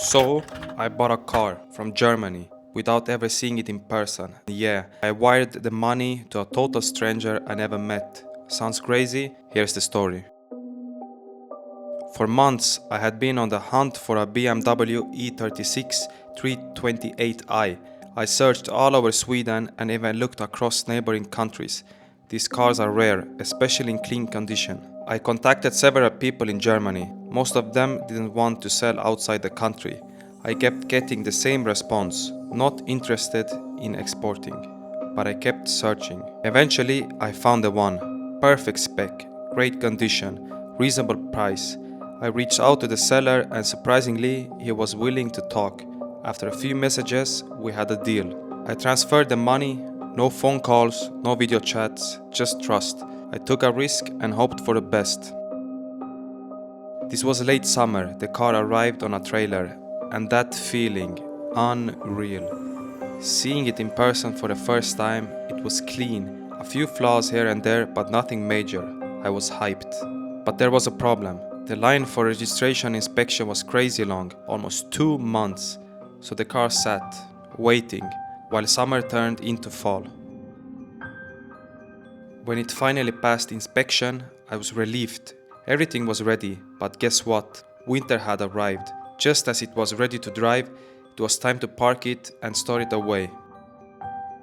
So, I bought a car from Germany without ever seeing it in person. Yeah, I wired the money to a total stranger I never met. Sounds crazy? Here's the story. For months, I had been on the hunt for a BMW E36 328i. I searched all over Sweden and even looked across neighboring countries. These cars are rare, especially in clean condition. I contacted several people in Germany. Most of them didn't want to sell outside the country. I kept getting the same response, not interested in exporting. But I kept searching. Eventually, I found the one. Perfect spec, great condition, reasonable price. I reached out to the seller and surprisingly, he was willing to talk. After a few messages, we had a deal. I transferred the money, no phone calls, no video chats, just trust. I took a risk and hoped for the best. This was late summer, the car arrived on a trailer, and that feeling, unreal. Seeing it in person for the first time, it was clean, a few flaws here and there, but nothing major. I was hyped. But there was a problem. The line for registration inspection was crazy long, almost 2 months. So the car sat, waiting, while summer turned into fall. When it finally passed inspection, I was relieved. Everything was ready, but guess what? Winter had arrived. Just as it was ready to drive, it was time to park it and store it away.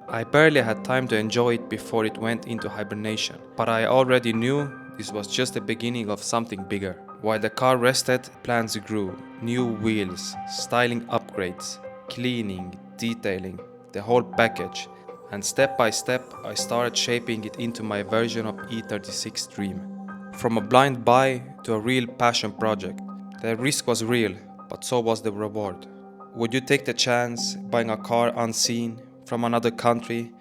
I barely had time to enjoy it before it went into hibernation, but I already knew this was just the beginning of something bigger. While the car rested, plans grew. New wheels, styling upgrades, cleaning, detailing, the whole package. And step by step, I started shaping it into my version of E36 dream. From a blind buy to a real passion project. The risk was real, but so was the reward. Would you take the chance buying a car unseen from another country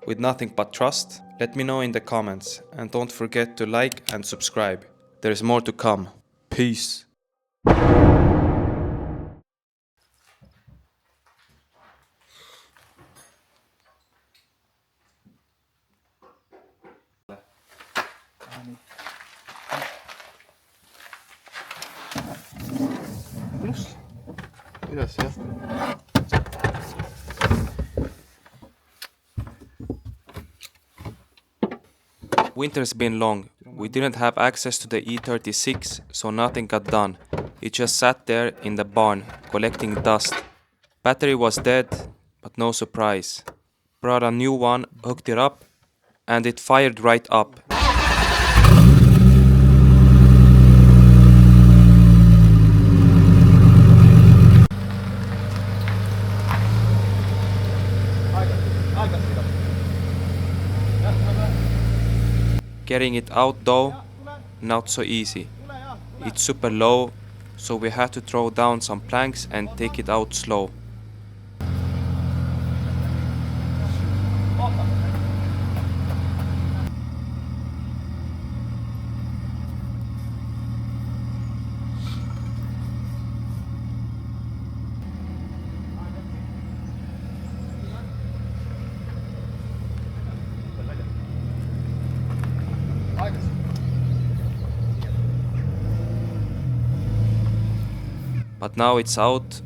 with nothing but trust? Let me know in the comments and don't forget to like and subscribe. There is more to come. Peace. Plus. Ylös ja. Winter's been long. We didn't have access to the E36, so nothing got done. It just sat there in the barn, collecting dust. Battery was dead, but no surprise. Brought a new one, hooked it up, and it fired right up. Getting it out though, not so easy. It's super low, so we had to throw down some planks and take it out slow. But now it's out,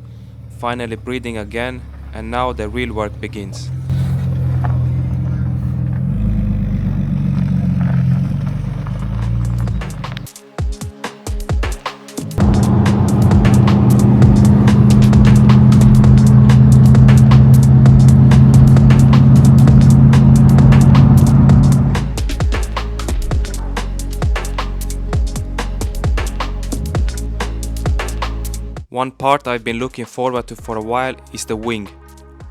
finally breathing again, and now the real work begins. One part I've been looking forward to for a while is the wing.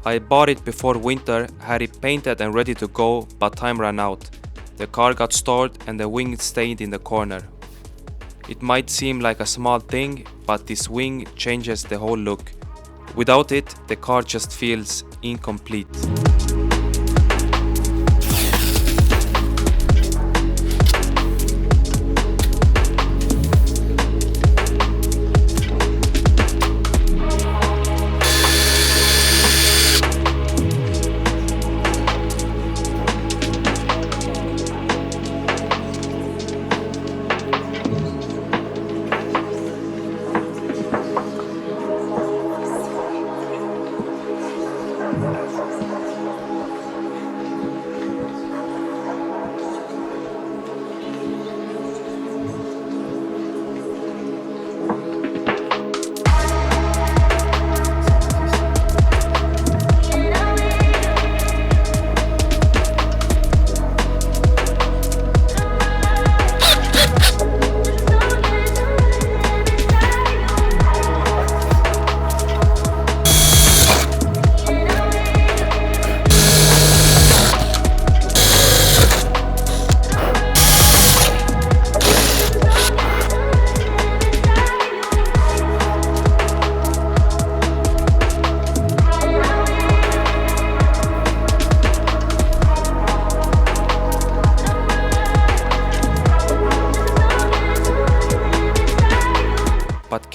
I bought it before winter, had it painted and ready to go, but time ran out. The car got stored and the wing stayed in the corner. It might seem like a small thing, but this wing changes the whole look. Without it, the car just feels incomplete.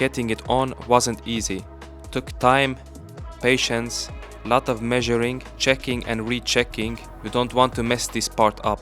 getting it on wasn't easy. Took time, patience, lot of measuring, checking and rechecking. You don't want to mess this part up.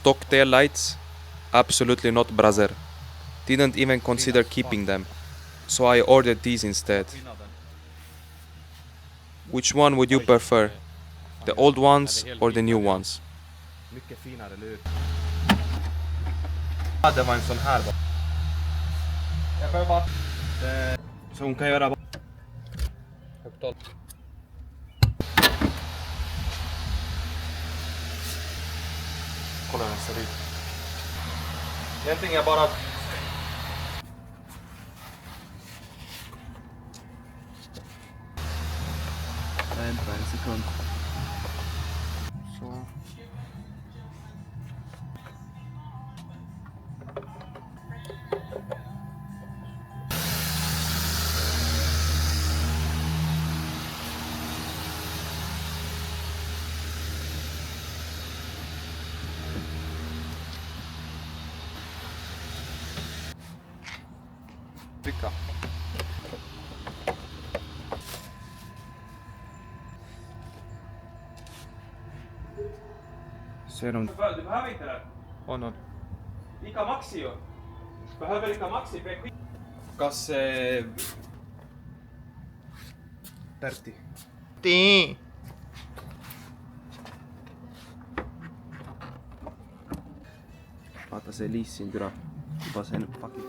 Stock tail lights? Absolutely not, brother. Didn't even consider keeping them. So I ordered these instead. Which one would you prefer? The old ones or the new ones? Mycket finare lur. Det var en sån här bara. Jag behöver bara... Så hon kan göra... Högt håll. Kolla hur den ser ut. Egentligen är bara... Vänta en sekund. Så. Trycka. Ser de... Du behöver inte det. On. Lika maxi ju. Behöver lika maxi för skit. Kas... Pertti. Vaata see liis siin türa. Juba see fucking...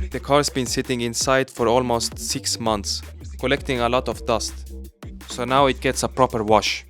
The car's been sitting inside for almost 6 months, collecting a lot of dust. So now it gets a proper wash.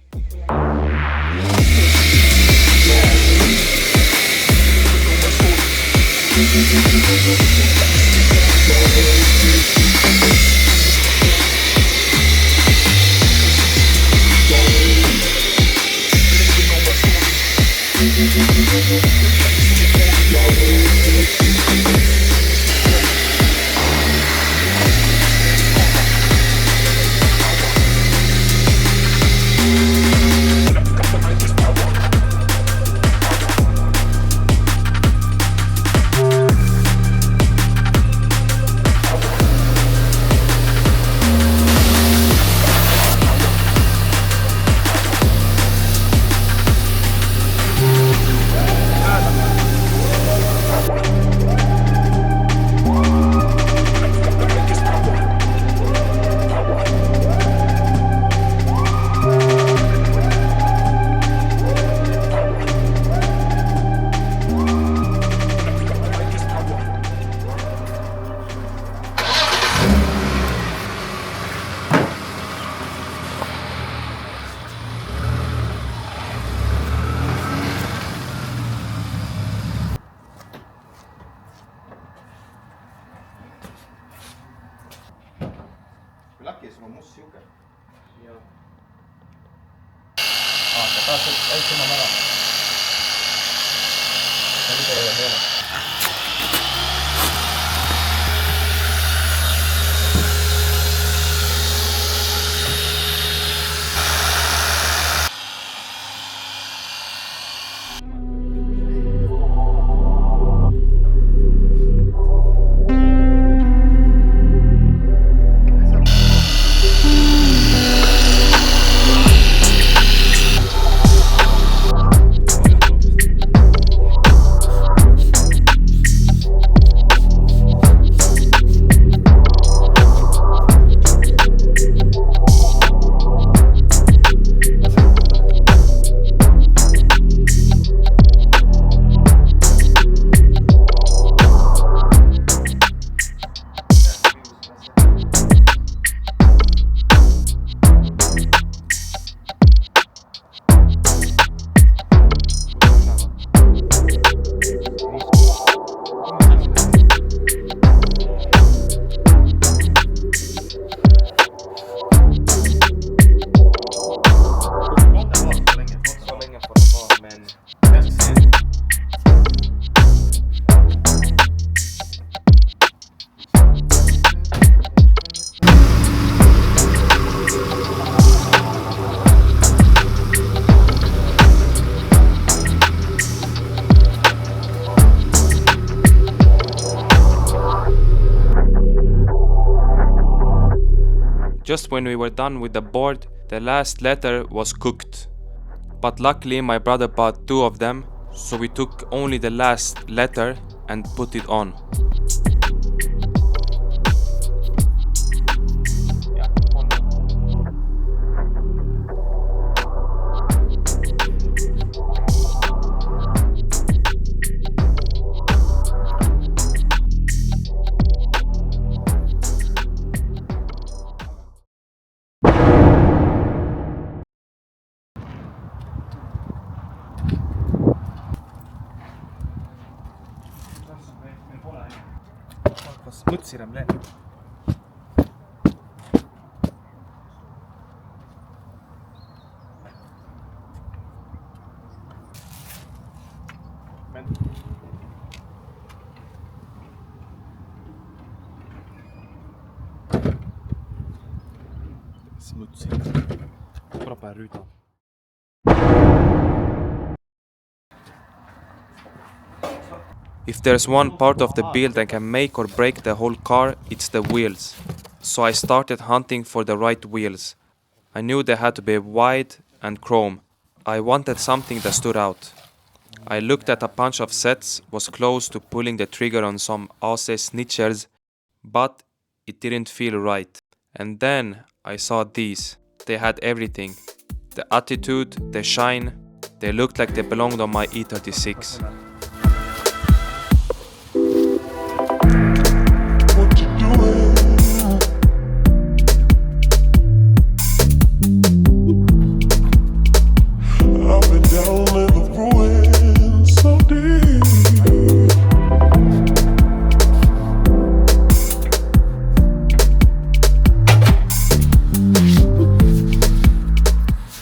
sul on must siuke. Jah. Sa päästad väikse enam ära. Ja mida ei ole. Just when we were done with the board, the last letter was cooked. But luckily my brother bought 2 of them, so we took only the last letter and put it on. Kas mõtsirem läbi. Mõtsirem. Tuleb pähe rüüda. If there's one part of the build that can make or break the whole car, it's the wheels. So I started hunting for the right wheels. I knew they had to be wide and chrome. I wanted something that stood out. I looked at a bunch of sets, was close to pulling the trigger on some AC snitchers, but it didn't feel right. And then I saw these. They had everything. The attitude, the shine. They looked like they belonged on my E36.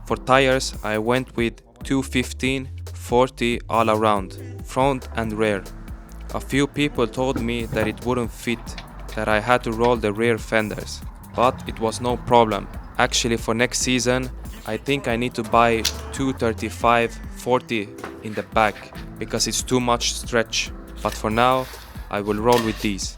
For tires, I went with 215/40 all around, front and rear. A few people told me that it wouldn't fit, that I had to roll the rear fenders, but it was no problem. Actually, for next season, I think I need to buy 235/40 in the back, because it's too much stretch. But for now, I will roll with these.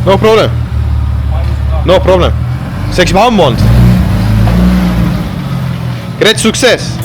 No problem. No problem. See oleks juba ammu olnud. Great success.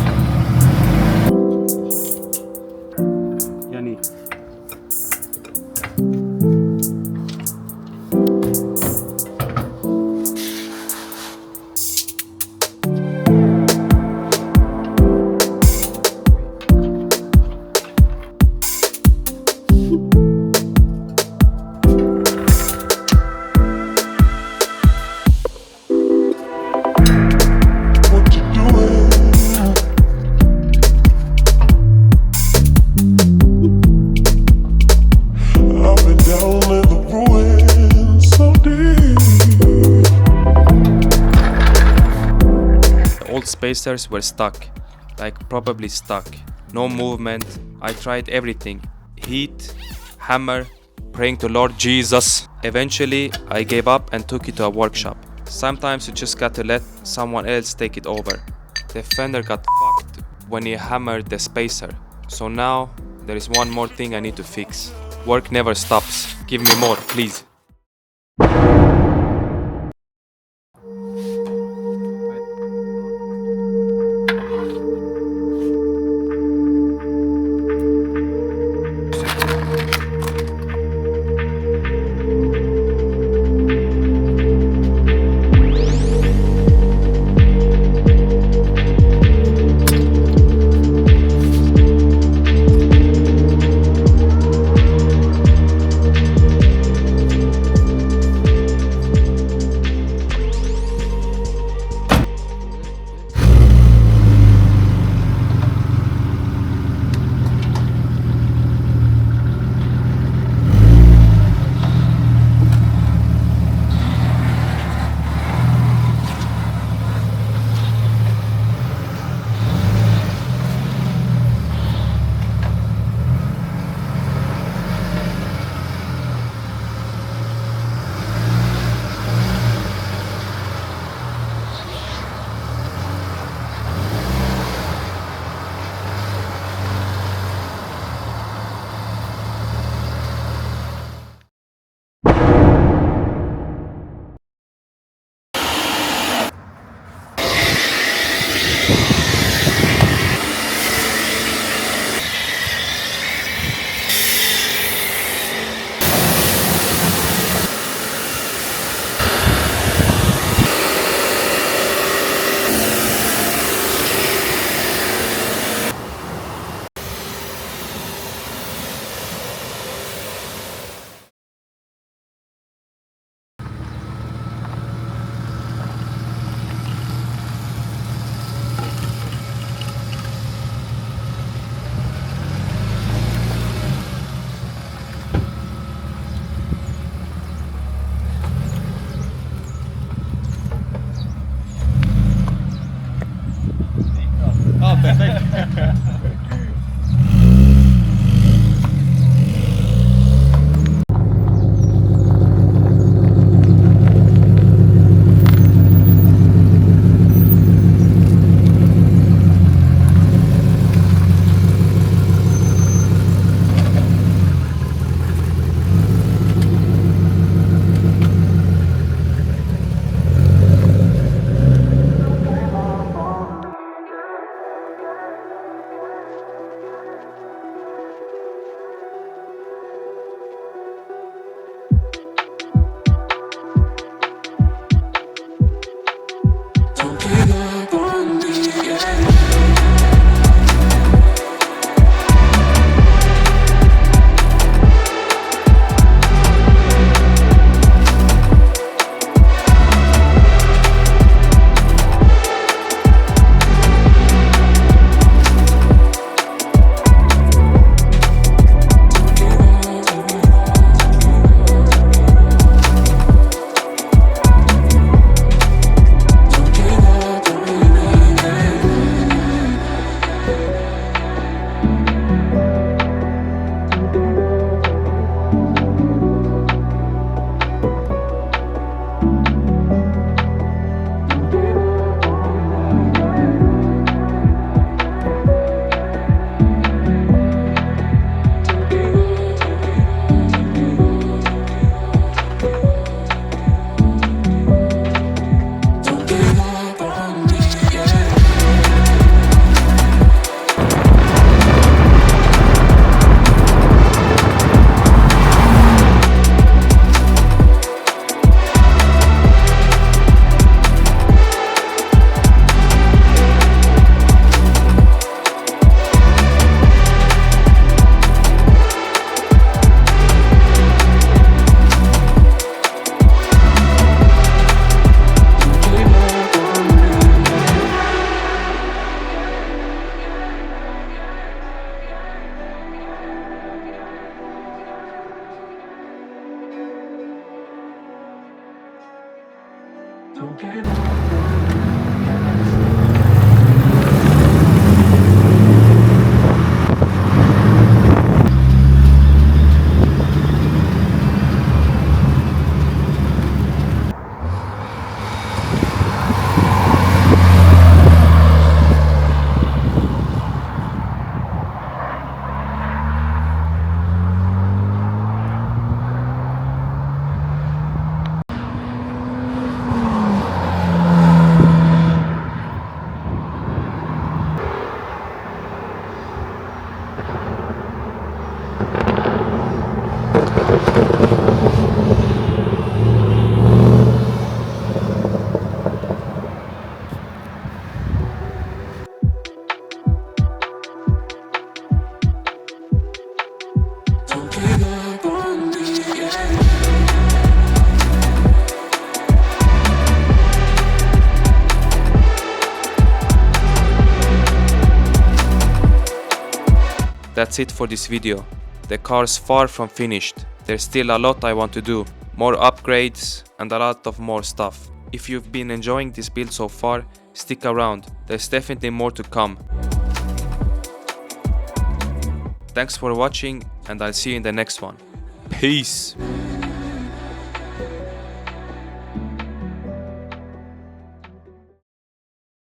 old spacers were stuck, like probably stuck. No movement. I tried everything. Heat, hammer, praying to Lord Jesus. Eventually, I gave up and took it to a workshop. Sometimes you just got to let someone else take it over. The fender got fucked when he hammered the spacer. So now, there is one more thing I need to fix. Work never stops. Give me more, please. Ja, perfekt. That's it for this video. The car's far from finished. There's still a lot I want to do. More upgrades and a lot of more stuff. If you've been enjoying this build so far, stick around. There's definitely more to come. Thanks for watching and I'll see you in the next one. Peace!